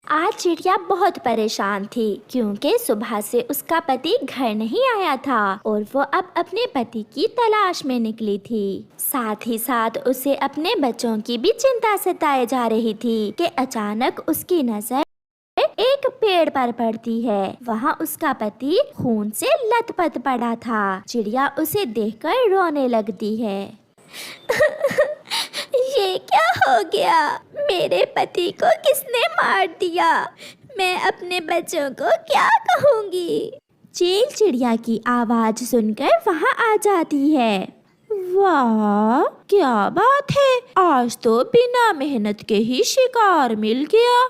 आज चिड़िया बहुत परेशान थी क्योंकि सुबह से उसका पति घर नहीं आया था और वो अब अपने पति की तलाश में निकली थी। साथ ही साथ उसे अपने बच्चों की भी चिंता सताए जा रही थी कि अचानक उसकी नजर एक पेड़ पर पड़ती है। वहाँ उसका पति खून से लथपथ पड़ा था। चिड़िया उसे देखकर रोने लगती है। ये क्या हो गया? मेरे पति को किसने मार दिया? मैं अपने बच्चों को क्या कहूँगी? चील चिड़िया की आवाज सुनकर वहाँ आ जाती है। वाह, क्या बात है, आज तो बिना मेहनत के ही शिकार मिल गया।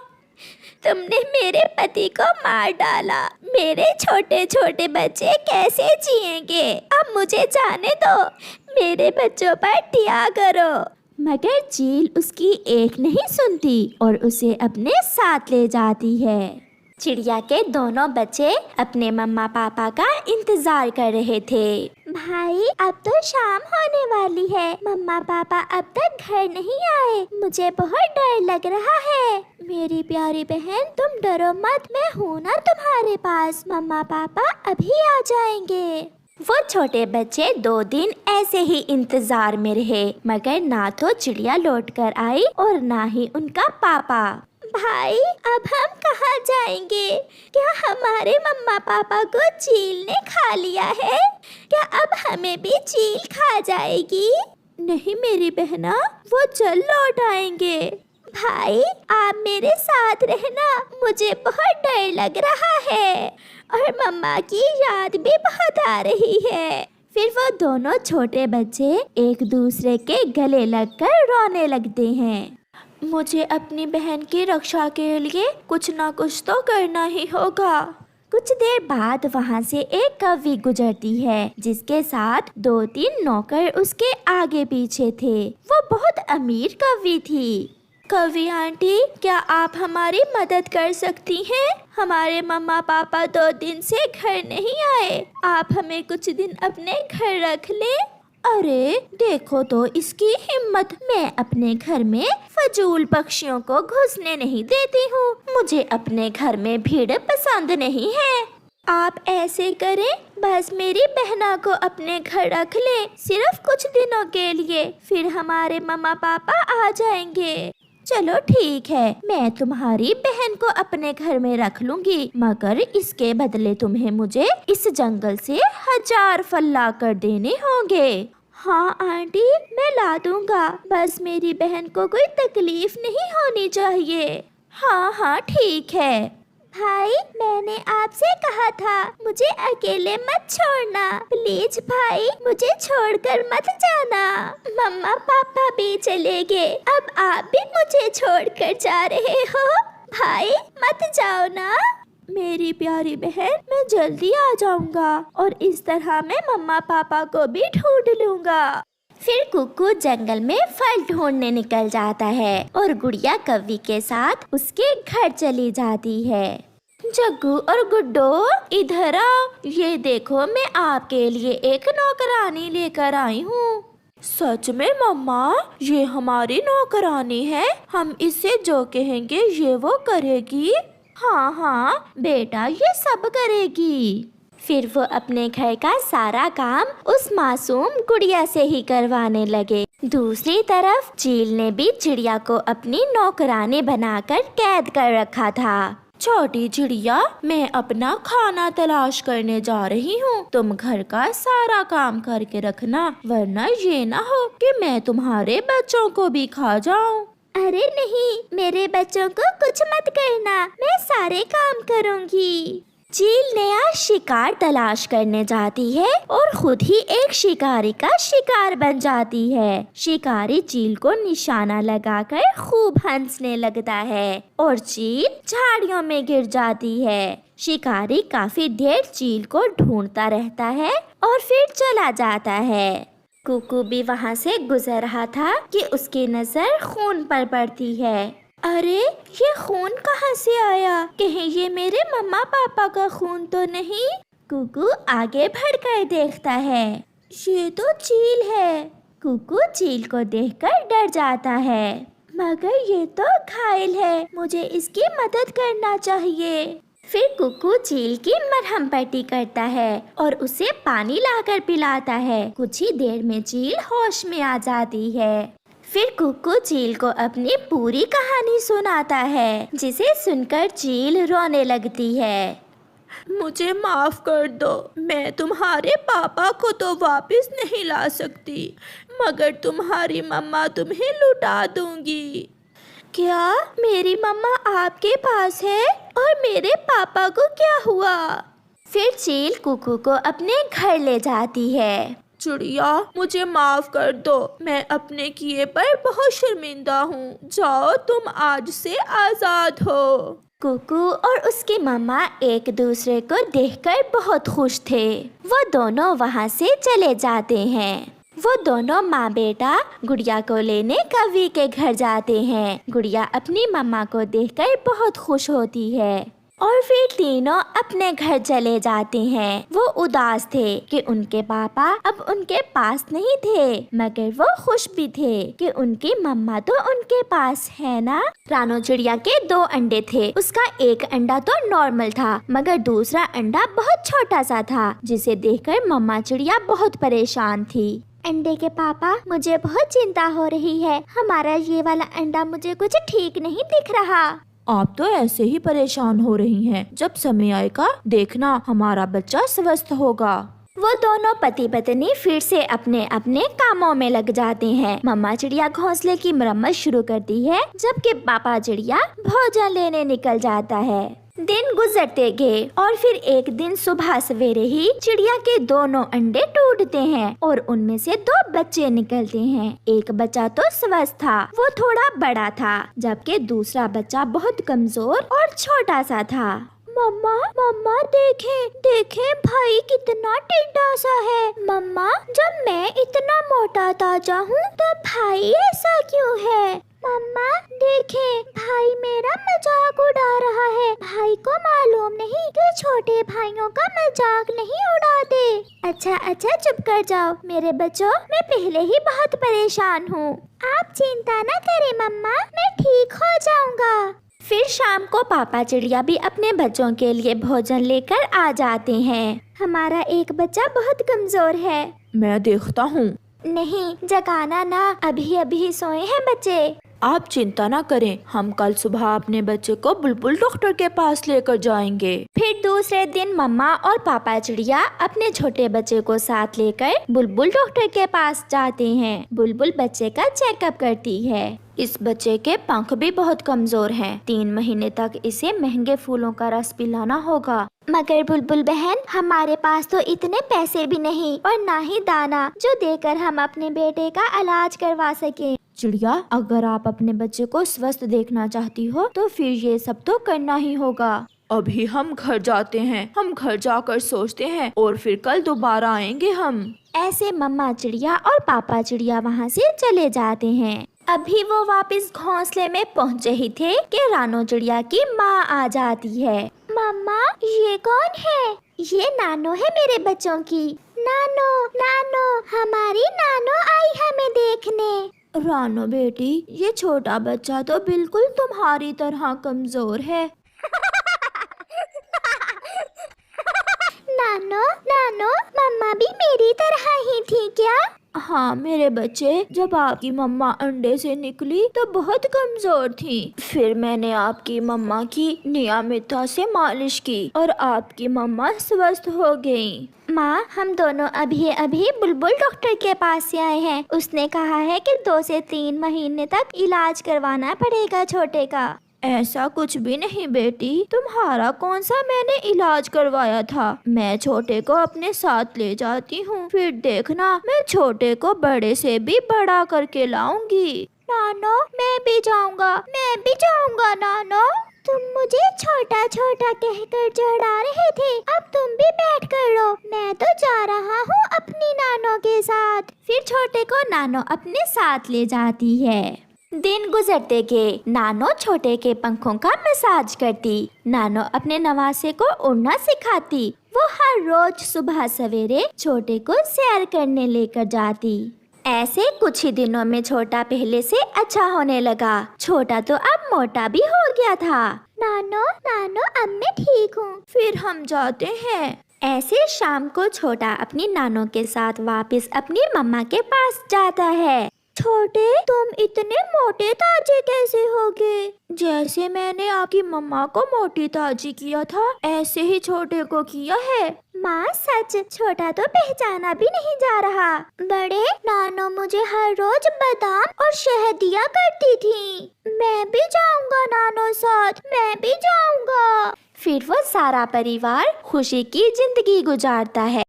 तुमने मेरे पति को मार डाला। मेरे छोटे छोटे बच्चे कैसे जिएंगे? अब मुझे जाने दो। मेरे बच्चों पर दया करो। मगर चील उसकी एक नहीं सुनती और उसे अपने साथ ले जाती है। चिड़िया के दोनों बच्चे अपने मम्मा पापा का इंतजार कर रहे थे। भाई, अब तो शाम होने वाली है। मम्मा पापा अब तक घर नहीं आए। मुझे बहुत डर लग रहा है। मेरी प्यारी बहन, तुम डरो मत, मैं हूँ ना तुम्हारे पास। मम्मा पापा अभी आ जाएंगे। वो छोटे बच्चे 2 दिन ऐसे ही इंतजार में रहे, मगर ना तो चिड़िया लौट कर आई और ना ही उनका पापा। भाई, अब हम कहाँ जाएंगे? क्या हमारे मम्मा पापा को चील ने खा लिया है? क्या अब हमें भी चील खा जाएगी? नहीं मेरी बहना, वो जल्द लौट आएंगे। भाई, आप मेरे साथ रहना। मुझे बहुत डर लग रहा है और मम्मा की याद भी बहुत आ रही है। फिर वो दोनों छोटे बच्चे एक दूसरे के गले लगकर रोने लगते हैं। मुझे अपनी बहन की रक्षा के लिए कुछ ना कुछ तो करना ही होगा। कुछ देर बाद वहाँ से एक कौवी गुजरती है जिसके साथ 2-3 नौकर उसके आगे पीछे थे। वो बहुत अमीर कौवी थी। कौवी आंटी, क्या आप हमारी मदद कर सकती हैं? हमारे मम्मा पापा 2 दिन से घर नहीं आए। आप हमें कुछ दिन अपने घर रख लें। अरे देखो तो इसकी हिम्मत। मैं अपने घर में फजूल पक्षियों को घुसने नहीं देती हूँ। मुझे अपने घर में भीड़ पसंद नहीं है। आप ऐसे करें, बस मेरी बहना को अपने घर रख लें, सिर्फ कुछ दिनों के लिए। फिर हमारे मम्मा पापा आ जाएंगे। चलो ठीक है, मैं तुम्हारी बहन को अपने घर में रख लूंगी, मगर इसके बदले तुम्हें मुझे इस जंगल से 1000 फल ला कर देने होंगे। हाँ आंटी, मैं ला दूंगा, बस मेरी बहन को कोई तकलीफ नहीं होनी चाहिए। हाँ हाँ ठीक है। भाई, मैंने आपसे कहा था मुझे अकेले मत छोड़ना। प्लीज भाई, मुझे छोड़कर मत जाना। मम्मा पापा भी चले गए, अब आप भी मुझे छोड़कर जा रहे हो। भाई, मत जाओ ना। मेरी प्यारी बहन, मैं जल्दी आ जाऊंगा और इस तरह मैं मम्मा पापा को भी ढूंढ लूंगा। फिर कुक्कू जंगल में फल ढूंढने निकल जाता है और गुड़िया कौवी के साथ उसके घर चली जाती है। जग्गू और गुड्डो, इधर आओ। ये देखो, मैं आपके लिए एक नौकरानी लेकर आई हूँ। सच में मम्मा, ये हमारी नौकरानी है। हम इससे जो कहेंगे ये वो करेगी। हाँ हाँ बेटा, ये सब करेगी। फिर वो अपने घर का सारा काम उस मासूम गुड़िया से ही करवाने लगे। दूसरी तरफ चील ने भी चिड़िया को अपनी नौकरानी बनाकर कैद कर रखा था। छोटी चिड़िया, मैं अपना खाना तलाश करने जा रही हूँ। तुम घर का सारा काम करके रखना, वरना ये ना हो कि मैं तुम्हारे बच्चों को भी खा जाऊँ। अरे नहीं, मेरे बच्चों को कुछ मत करना, मैं सारे काम करूँगी। चील नया शिकार तलाश करने जाती है और खुद ही एक शिकारी का शिकार बन जाती है। शिकारी चील को निशाना लगाकर खूब हंसने लगता है और चील झाड़ियों में गिर जाती है। शिकारी काफी देर चील को ढूंढता रहता है और फिर चला जाता है। कुकू भी वहाँ से गुजर रहा था कि उसकी नजर खून पर पड़ती है। अरे, ये खून कहाँ से आया? कहीं ये मेरे मम्मा पापा का खून तो नहीं? कुकू आगे बढ़कर देखता है। ये तो चील है। कुकू चील को देखकर डर जाता है। मगर ये तो घायल है, मुझे इसकी मदद करना चाहिए। फिर कुकू चील की मरहम पट्टी करता है और उसे पानी लाकर पिलाता है। कुछ ही देर में चील होश में आ जाती है। फिर कुकू चील को अपनी पूरी कहानी सुनाता है, जिसे सुनकर चील रोने लगती है। मुझे माफ कर दो, मैं तुम्हारे पापा को तो वापस नहीं ला सकती, मगर तुम्हारी मम्मा तुम्हें लुटा दूंगी। क्या मेरी मम्मा आपके पास है? और मेरे पापा को क्या हुआ? फिर चील कुकू को अपने घर ले जाती है। चिड़िया, मुझे माफ कर दो, मैं अपने किए पर बहुत शर्मिंदा हूँ। जाओ, तुम आज से आजाद हो। कुकू और उसकी मम्मा एक दूसरे को देखकर बहुत खुश थे। वो दोनों वहाँ से चले जाते हैं। वो दोनों माँ बेटा गुड़िया को लेने कवि के घर जाते हैं। गुड़िया अपनी मम्मा को देखकर बहुत खुश होती है और फिर तीनों अपने घर चले जाते हैं। वो उदास थे कि उनके पापा अब उनके पास नहीं थे, मगर वो खुश भी थे कि उनकी मम्मा तो उनके पास है ना। रानो चिड़िया के 2 अंडे थे। उसका एक अंडा तो नॉर्मल था, मगर दूसरा अंडा बहुत छोटा सा था, जिसे देखकर मम्मा चिड़िया बहुत परेशान थी। अंडे के पापा, मुझे बहुत चिंता हो रही है। हमारा ये वाला अंडा मुझे कुछ ठीक नहीं दिख रहा। आप तो ऐसे ही परेशान हो रही हैं। जब समय आएगा देखना, हमारा बच्चा स्वस्थ होगा। वो दोनों पति पत्नी फिर से अपने अपने कामों में लग जाते हैं। मम्मा चिड़िया घोंसले की मरम्मत शुरू करती है, जबकि पापा चिड़िया भोजन लेने निकल जाता है। दिन गुजरते गए और फिर एक दिन सुबह सवेरे ही चिड़िया के दोनों अंडे टूटते हैं और उनमें से 2 बच्चे निकलते हैं। एक बच्चा तो स्वस्थ था, वो थोड़ा बड़ा था, जबकि दूसरा बच्चा बहुत कमजोर और छोटा सा था। मम्मा, मम्मा देखें भाई कितना टिड्डा सा है। मम्मा, जब मैं इतना मोटा ताजा हूँ तो भाई ऐसा क्यों है? मम्मा देखें, भाई मेरा मजाक उड़ा रहा है। भाई को मालूम नहीं कि छोटे भाइयों का मजाक नहीं उड़ाते। अच्छा चुप कर जाओ मेरे बच्चों, मैं पहले ही बहुत परेशान हूँ। आप चिंता न करें मम्मा, मैं ठीक हो जाऊंगा। फिर शाम को पापा चिड़िया भी अपने बच्चों के लिए भोजन लेकर आ जाते हैं। हमारा एक बच्चा बहुत कमजोर है। मैं देखता हूँ। नहीं, जगाना ना, अभी अभी सोए हैं बच्चे। आप चिंता ना करें, हम कल सुबह अपने बच्चे को बुलबुल डॉक्टर के पास लेकर जाएंगे। फिर दूसरे दिन मम्मा और पापा चिड़िया अपने छोटे बच्चे को साथ लेकर बुलबुल डॉक्टर के पास जाते हैं। बुलबुल बच्चे का चेकअप करती है। इस बच्चे के पंख भी बहुत कमजोर हैं। 3 महीने तक इसे महंगे फूलों का रस पिलाना होगा। मगर बुलबुल बहन, हमारे पास तो इतने पैसे भी नहीं और ना ही दाना जो देकर हम अपने बेटे का इलाज करवा सके। चिड़िया, अगर आप अपने बच्चे को स्वस्थ देखना चाहती हो तो फिर ये सब तो करना ही होगा। अभी हम घर जाते हैं, हम घर जाकर सोचते हैं और फिर कल दोबारा आएंगे हम। ऐसे मम्मा चिड़िया और पापा चिड़िया वहाँ से चले जाते हैं। अभी वो वापस घोंसले में पहुँचे ही थे कि रानो चिड़िया की माँ आ जाती है। मम्मा, ये कौन है? ये नानो है मेरे बच्चों की। नानो, हमारी नानो आई हमें देखने। रानो बेटी, ये छोटा बच्चा तो बिल्कुल तुम्हारी तरह कमजोर है। नानो, मम्मा भी मेरी तरह ही थी क्या? हाँ मेरे बच्चे, जब आपकी मम्मा अंडे से निकली तो बहुत कमजोर थी। फिर मैंने आपकी मम्मा की नियमितता से मालिश की और आपकी मम्मा स्वस्थ हो गयी। माँ, हम दोनों अभी बुलबुल डॉक्टर के पास से आए हैं। उसने कहा है कि 2 से 3 महीने तक इलाज करवाना पड़ेगा छोटे का। ऐसा कुछ भी नहीं बेटी, तुम्हारा कौन सा मैंने इलाज करवाया था। मैं छोटे को अपने साथ ले जाती हूँ, फिर देखना मैं छोटे को बड़े से भी बड़ा करके लाऊंगी। नानो, मैं भी जाऊंगा नानो। तुम मुझे छोटा छोटा कहकर चढ़ा रहे थे, अब तुम भी बैठ कर लो। मैं तो जा रहा हूँ अपनी नानो के साथ। फिर छोटे को नानो अपने साथ ले जाती है। दिन गुजरते गए। नानो छोटे के पंखों का मसाज करती। नानो अपने नवासे को उड़ना सिखाती। वो हर रोज सुबह सवेरे छोटे को सैर करने लेकर जाती। ऐसे कुछ ही दिनों में छोटा पहले से अच्छा होने लगा। छोटा तो अब मोटा भी हो गया था। नानो नानो अब मैं ठीक हूँ। फिर हम जाते हैं। ऐसे शाम को छोटा अपनी नानो के साथ वापस अपनी मम्मा के पास जाता है। छोटे, तुम इतने मोटे ताजे कैसे हो गए? जैसे मैंने आपकी मम्मा को मोटी ताजी किया था, ऐसे ही छोटे को किया है। माँ सच, छोटा तो पहचाना भी नहीं जा रहा। बड़े नानो मुझे हर रोज बादाम और शहद दिया करती थी। मैं भी जाऊंगा नानो साथ, मैं भी जाऊंगा। फिर वो सारा परिवार खुशी की जिंदगी गुजारता है।